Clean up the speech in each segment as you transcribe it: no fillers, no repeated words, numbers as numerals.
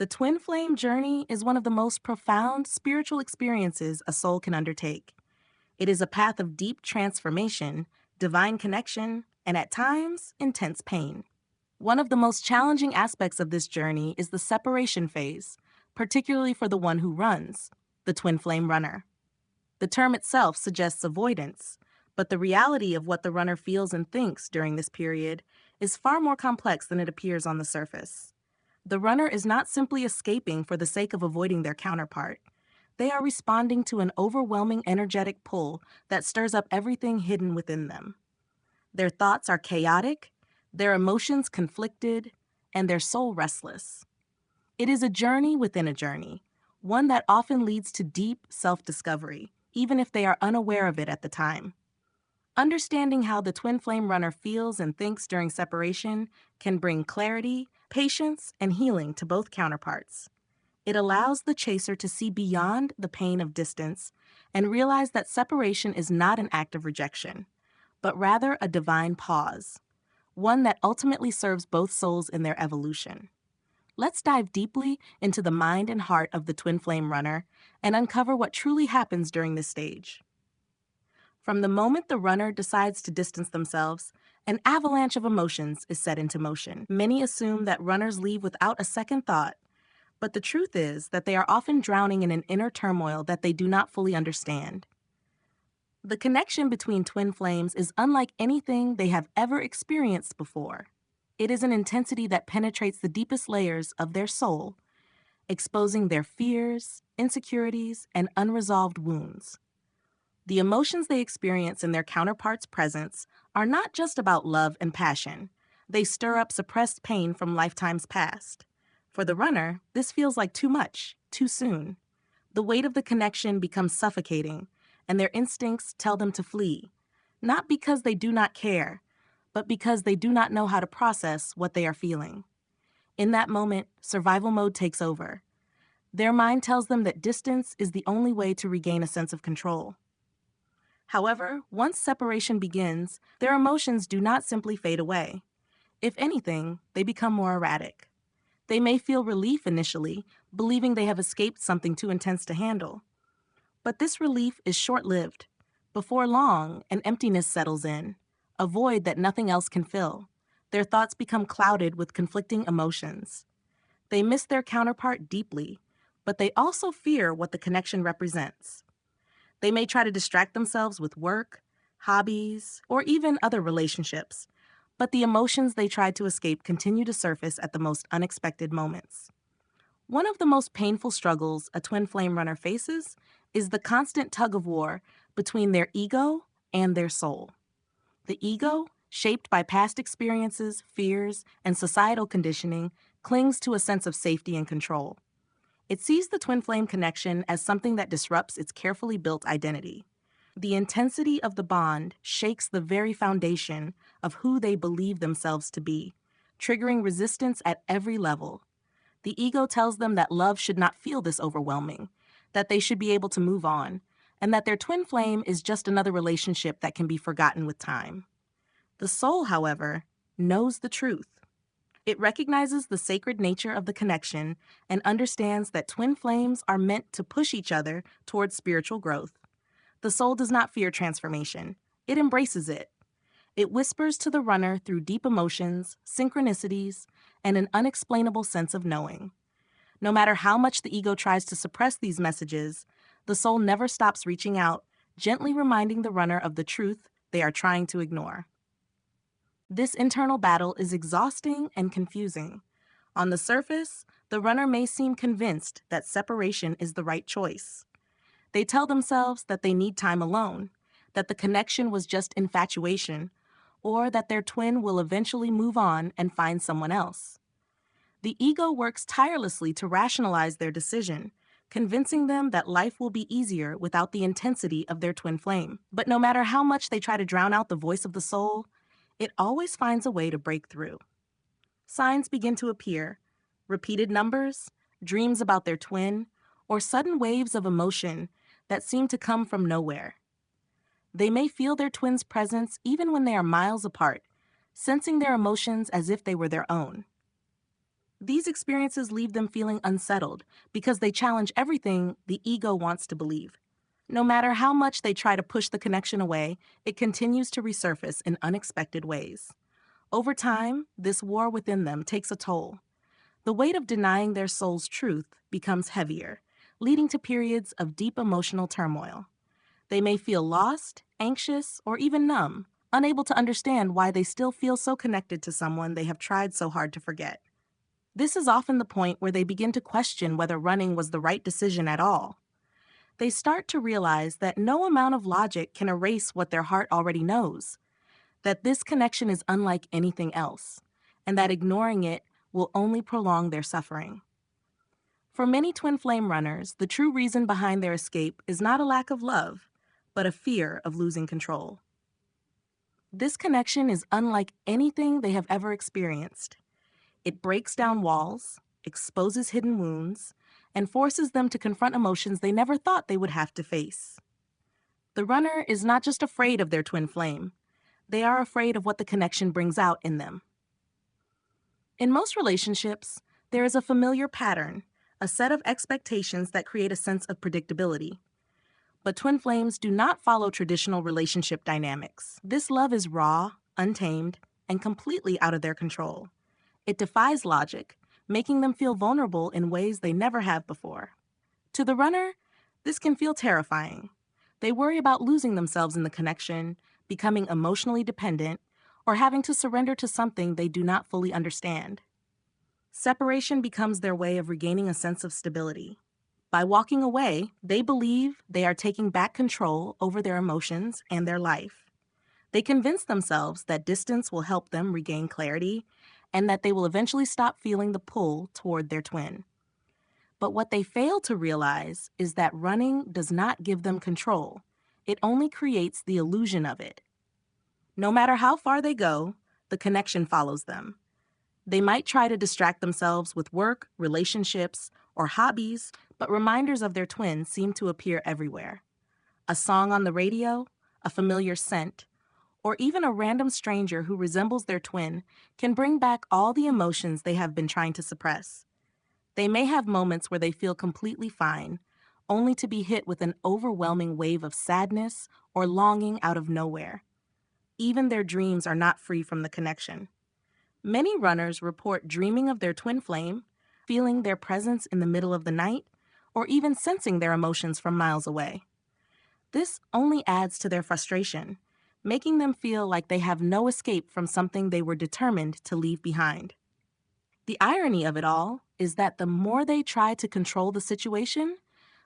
The twin flame journey is one of the most profound spiritual experiences a soul can undertake. It is a path of deep transformation, divine connection, and at times, intense pain. One of the most challenging aspects of this journey is the separation phase, particularly for the one who runs, the twin flame runner. The term itself suggests avoidance, but the reality of what the runner feels and thinks during this period is far more complex than it appears on the surface. The runner is not simply escaping for the sake of avoiding their counterpart. They are responding to an overwhelming energetic pull that stirs up everything hidden within them. Their thoughts are chaotic, their emotions conflicted, and their soul restless. It is a journey within a journey, one that often leads to deep self-discovery, even if they are unaware of it at the time. Understanding how the twin flame runner feels and thinks during separation can bring clarity, patience, and healing to both counterparts. It allows the chaser to see beyond the pain of distance and realize that separation is not an act of rejection, but rather a divine pause, one that ultimately serves both souls in their evolution. Let's dive deeply into the mind and heart of the twin flame runner and uncover what truly happens during this stage. From the moment the runner decides to distance themselves, an avalanche of emotions is set into motion. Many assume that runners leave without a second thought, but the truth is that they are often drowning in an inner turmoil that they do not fully understand. The connection between twin flames is unlike anything they have ever experienced before. It is an intensity that penetrates the deepest layers of their soul, exposing their fears, insecurities, and unresolved wounds. The emotions they experience in their counterparts' presence are not just about love and passion. They stir up suppressed pain from lifetimes past. For the runner, this feels like too much, too soon. The weight of the connection becomes suffocating, and their instincts tell them to flee, not because they do not care, but because they do not know how to process what they are feeling. In that moment, survival mode takes over. Their mind tells them that distance is the only way to regain a sense of control. However, once separation begins, their emotions do not simply fade away. If anything, they become more erratic. They may feel relief initially, believing they have escaped something too intense to handle. But this relief is short-lived. Before long, an emptiness settles in, a void that nothing else can fill. Their thoughts become clouded with conflicting emotions. They miss their counterpart deeply, but they also fear what the connection represents. They may try to distract themselves with work, hobbies, or even other relationships, but the emotions they try to escape continue to surface at the most unexpected moments. One of the most painful struggles a twin flame runner faces is the constant tug-of-war between their ego and their soul. The ego, shaped by past experiences, fears, and societal conditioning, clings to a sense of safety and control. It sees the twin flame connection as something that disrupts its carefully built identity. The intensity of the bond shakes the very foundation of who they believe themselves to be, triggering resistance at every level. The ego tells them that love should not feel this overwhelming, that they should be able to move on, and that their twin flame is just another relationship that can be forgotten with time. The soul, however, knows the truth. It recognizes the sacred nature of the connection and understands that twin flames are meant to push each other towards spiritual growth. The soul does not fear transformation. It embraces it. It whispers to the runner through deep emotions, synchronicities, and an unexplainable sense of knowing. No matter how much the ego tries to suppress these messages, the soul never stops reaching out, gently reminding the runner of the truth they are trying to ignore. This internal battle is exhausting and confusing. On the surface, the runner may seem convinced that separation is the right choice. They tell themselves that they need time alone, that the connection was just infatuation, or that their twin will eventually move on and find someone else. The ego works tirelessly to rationalize their decision, convincing them that life will be easier without the intensity of their twin flame. But no matter how much they try to drown out the voice of the soul, it always finds a way to break through. Signs begin to appear: repeated numbers, dreams about their twin, or sudden waves of emotion that seem to come from nowhere. They may feel their twin's presence even when they are miles apart, sensing their emotions as if they were their own. These experiences leave them feeling unsettled because they challenge everything the ego wants to believe. No matter how much they try to push the connection away, it continues to resurface in unexpected ways. Over time, this war within them takes a toll. The weight of denying their soul's truth becomes heavier, leading to periods of deep emotional turmoil. They may feel lost, anxious, or even numb, unable to understand why they still feel so connected to someone they have tried so hard to forget. This is often the point where they begin to question whether running was the right decision at all. They start to realize that no amount of logic can erase what their heart already knows, that this connection is unlike anything else, and that ignoring it will only prolong their suffering. For many twin flame runners, the true reason behind their escape is not a lack of love, but a fear of losing control. This connection is unlike anything they have ever experienced. It breaks down walls, exposes hidden wounds, and forces them to confront emotions they never thought they would have to face. The runner is not just afraid of their twin flame, they are afraid of what the connection brings out in them. In most relationships, there is a familiar pattern, a set of expectations that create a sense of predictability. But twin flames do not follow traditional relationship dynamics. This love is raw, untamed, and completely out of their control. It defies logic, making them feel vulnerable in ways they never have before. To the runner, this can feel terrifying. They worry about losing themselves in the connection, becoming emotionally dependent, or having to surrender to something they do not fully understand. Separation becomes their way of regaining a sense of stability. By walking away, they believe they are taking back control over their emotions and their life. They convince themselves that distance will help them regain clarity and that they will eventually stop feeling the pull toward their twin. But what they fail to realize is that running does not give them control. It only creates the illusion of it. No matter how far they go, the connection follows them. They might try to distract themselves with work, relationships, or hobbies, but reminders of their twin seem to appear everywhere. A song on the radio, a familiar scent, or even a random stranger who resembles their twin can bring back all the emotions they have been trying to suppress. They may have moments where they feel completely fine, only to be hit with an overwhelming wave of sadness or longing out of nowhere. Even their dreams are not free from the connection. Many runners report dreaming of their twin flame, feeling their presence in the middle of the night, or even sensing their emotions from miles away. This only adds to their frustration, making them feel like they have no escape from something they were determined to leave behind. The irony of it all is that the more they try to control the situation,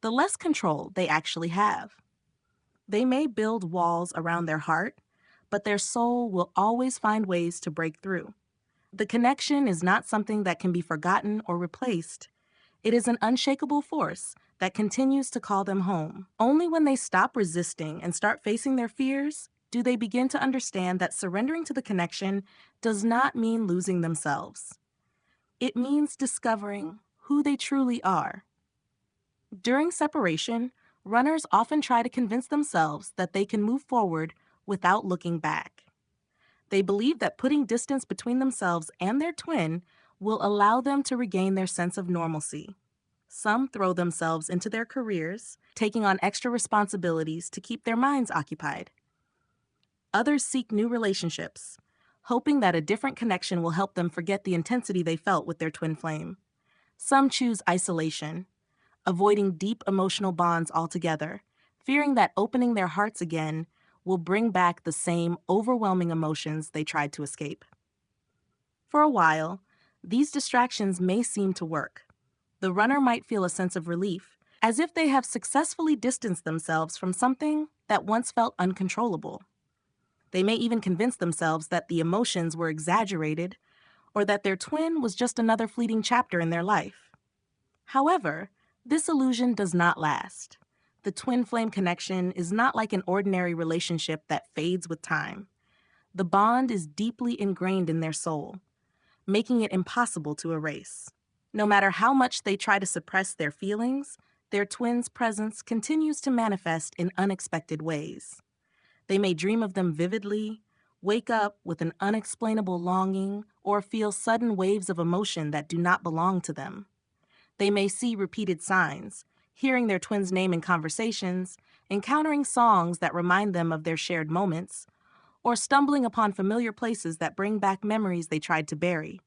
the less control they actually have. They may build walls around their heart, but their soul will always find ways to break through. The connection is not something that can be forgotten or replaced. It is an unshakable force that continues to call them home. Only when they stop resisting and start facing their fears do they begin to understand that surrendering to the connection does not mean losing themselves. It means discovering who they truly are. During separation, runners often try to convince themselves that they can move forward without looking back. They believe that putting distance between themselves and their twin will allow them to regain their sense of normalcy. Some throw themselves into their careers, taking on extra responsibilities to keep their minds occupied. Others seek new relationships, hoping that a different connection will help them forget the intensity they felt with their twin flame. Some choose isolation, avoiding deep emotional bonds altogether, fearing that opening their hearts again will bring back the same overwhelming emotions they tried to escape. For a while, these distractions may seem to work. The runner might feel a sense of relief, as if they have successfully distanced themselves from something that once felt uncontrollable. They may even convince themselves that the emotions were exaggerated or that their twin was just another fleeting chapter in their life. However, this illusion does not last. The twin flame connection is not like an ordinary relationship that fades with time. The bond is deeply ingrained in their soul, making it impossible to erase. No matter how much they try to suppress their feelings, their twin's presence continues to manifest in unexpected ways. They may dream of them vividly, wake up with an unexplainable longing, or feel sudden waves of emotion that do not belong to them. They may see repeated signs, hearing their twin's name in conversations, encountering songs that remind them of their shared moments, or stumbling upon familiar places that bring back memories they tried to bury.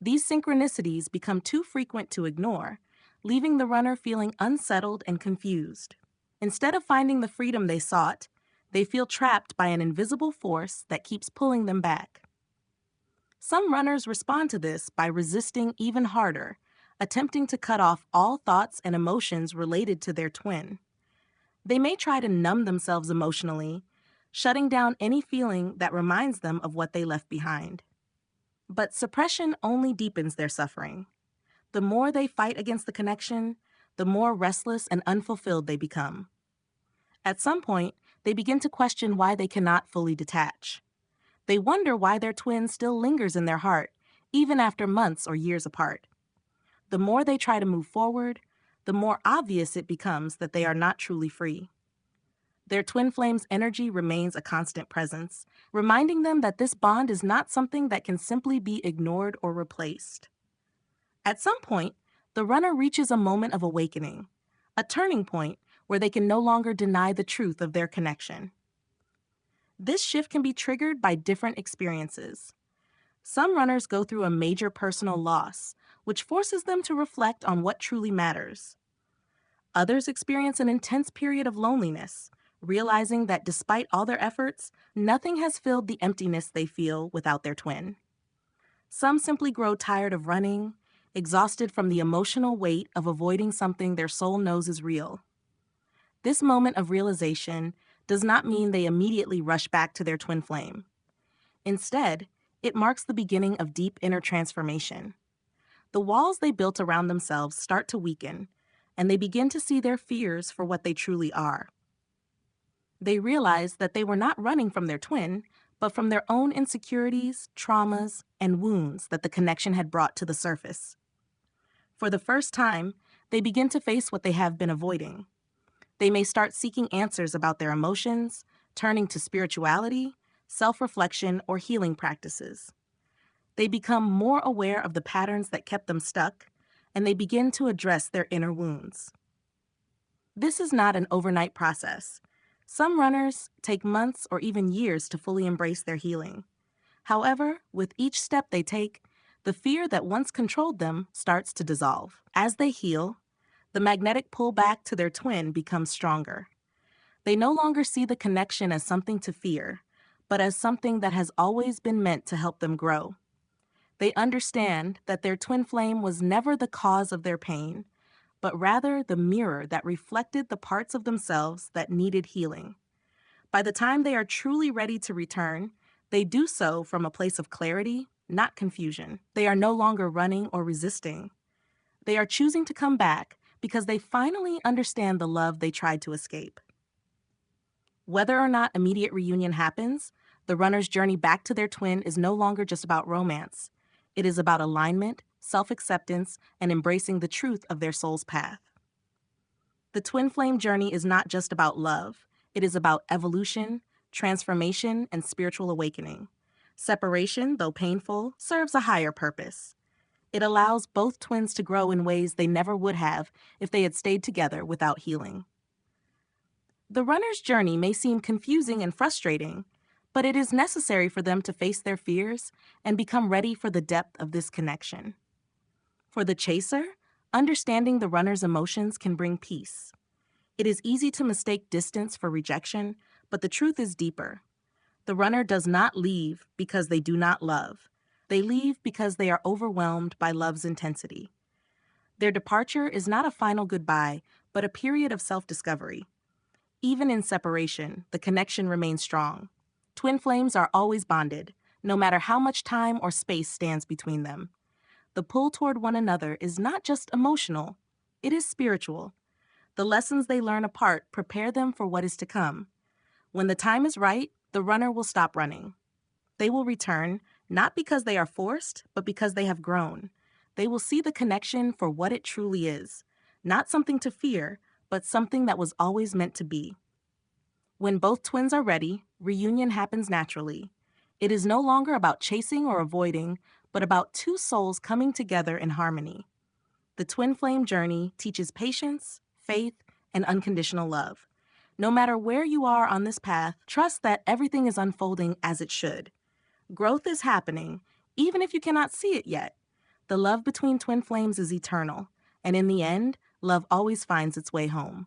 These synchronicities become too frequent to ignore, leaving the runner feeling unsettled and confused. Instead of finding the freedom they sought, they feel trapped by an invisible force that keeps pulling them back. Some runners respond to this by resisting even harder, attempting to cut off all thoughts and emotions related to their twin. They may try to numb themselves emotionally, shutting down any feeling that reminds them of what they left behind. But suppression only deepens their suffering. The more they fight against the connection, the more restless and unfulfilled they become. At some point, they begin to question why they cannot fully detach. They wonder why their twin still lingers in their heart, even after months or years apart. The more they try to move forward, the more obvious it becomes that they are not truly free. Their twin flame's energy remains a constant presence, reminding them that this bond is not something that can simply be ignored or replaced. At some point, the runner reaches a moment of awakening, a turning point where they can no longer deny the truth of their connection. This shift can be triggered by different experiences. Some runners go through a major personal loss, which forces them to reflect on what truly matters. Others experience an intense period of loneliness, realizing that despite all their efforts, nothing has filled the emptiness they feel without their twin. Some simply grow tired of running, exhausted from the emotional weight of avoiding something their soul knows is real. This moment of realization does not mean they immediately rush back to their twin flame. Instead, it marks the beginning of deep inner transformation. The walls they built around themselves start to weaken, and they begin to see their fears for what they truly are. They realize that they were not running from their twin, but from their own insecurities, traumas, and wounds that the connection had brought to the surface. For the first time, they begin to face what they have been avoiding. They may start seeking answers about their emotions, turning to spirituality, self-reflection, or healing practices. They become more aware of the patterns that kept them stuck, and they begin to address their inner wounds. This is not an overnight process. Some runners take months or even years to fully embrace their healing. However, with each step they take, the fear that once controlled them starts to dissolve. As they heal, the magnetic pull back to their twin becomes stronger. They no longer see the connection as something to fear, but as something that has always been meant to help them grow. They understand that their twin flame was never the cause of their pain, but rather the mirror that reflected the parts of themselves that needed healing. By the time they are truly ready to return, they do so from a place of clarity, not confusion. They are no longer running or resisting. They are choosing to come back because they finally understand the love they tried to escape. Whether or not immediate reunion happens, the runner's journey back to their twin is no longer just about romance. It is about alignment, self-acceptance, and embracing the truth of their soul's path. The twin flame journey is not just about love. It is about evolution, transformation, and spiritual awakening. Separation, though painful, serves a higher purpose. It allows both twins to grow in ways they never would have if they had stayed together without healing. The runner's journey may seem confusing and frustrating, but it is necessary for them to face their fears and become ready for the depth of this connection. For the chaser, understanding the runner's emotions can bring peace. It is easy to mistake distance for rejection, but the truth is deeper. The runner does not leave because they do not love. They leave because they are overwhelmed by love's intensity. Their departure is not a final goodbye, but a period of self-discovery. Even in separation, the connection remains strong. Twin flames are always bonded, no matter how much time or space stands between them. The pull toward one another is not just emotional, it is spiritual. The lessons they learn apart prepare them for what is to come. When the time is right, the runner will stop running. They will return, not because they are forced, but because they have grown. They will see the connection for what it truly is, not something to fear, but something that was always meant to be. When both twins are ready, reunion happens naturally. It is no longer about chasing or avoiding, but about two souls coming together in harmony. The twin flame journey teaches patience, faith, and unconditional love. No matter where you are on this path, trust that everything is unfolding as it should. Growth is happening, even if you cannot see it yet. The love between twin flames is eternal, and in the end, love always finds its way home.